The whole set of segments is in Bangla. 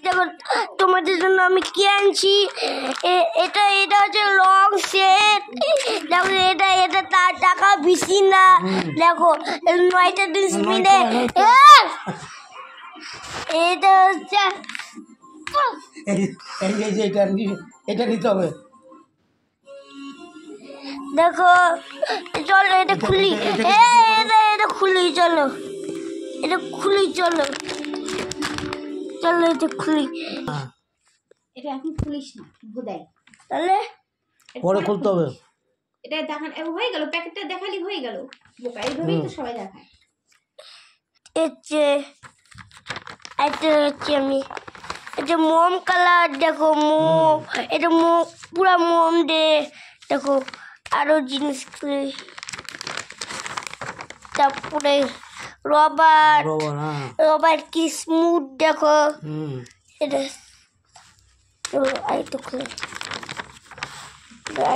দেখো তোমাদের জন্য আমি কি আনছি। এটা এটা হচ্ছে লং সেট। দেখো এটা এটা তার টাকা বেশি না। দেখো 9টা 30 মিনিট। এটা হচ্ছে এটা নিতে হবে। দেখো চলো এটা খুলি। এটা খুলি, চলো এটা খুলি, চলো চলো এটা খুলি। এটা এখন খুলিস না, ভোদাই। তাহলে পরে খুলতে হবে। এটা দেখান হয়ে গেল, প্যাকেটটা দেখালি হয়ে গেল। বোকা এইভাবেই তো সবাই দেখায়। এটা হচ্ছে আমি এটা মোম কালার। দেখো মোম, এটা মোম পুরা মোম দে। দেখো আরো জিনিস খুলি। তারপরে রবার রবার কি স্মুথ। দেখো এটা আইটা খুলে।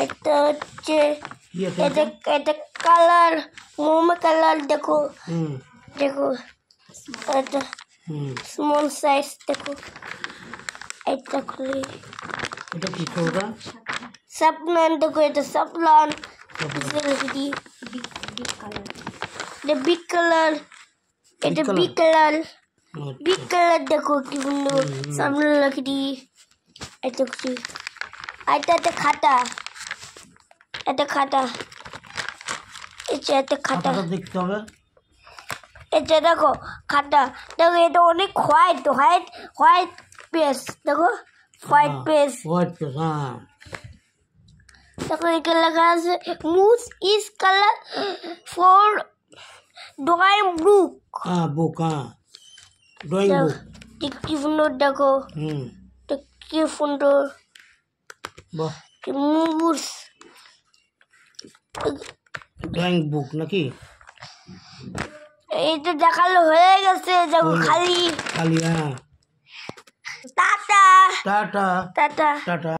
এটা হচ্ছে এটা এটা কালার, মোম কালার। দেখো দেখো এটা স্মল সাইজ। দেখো এটা খুলে। এটা কি করবা? সাপলান। দেখো এটা সাপলান। এটা বিগ কালার। এটা বিগ কালার, বিগ কালার। দেখো কি সুন্দর সামনে লাকড়ি। এটা কি? এটা খাতা, এটা খাতা। এটা খাতা দেখতে হবে। এটা দেখো খাতা। দেখো এটা অনেক হোয়াইট হোয়াইট হোয়াইট পেজ। দেখো হোয়াইট পেজ। দেখো এখানে লেখা আছে মুস is colour for drawing book. Book, drawing book. কি সুন্দর। দেখো কি সুন্দর। বাহ, মুস ড্রয়িং বুক নাকি? এইটা দেখালো হয়ে গেছে। দেখো খালি খালি। Tata tata tata tata.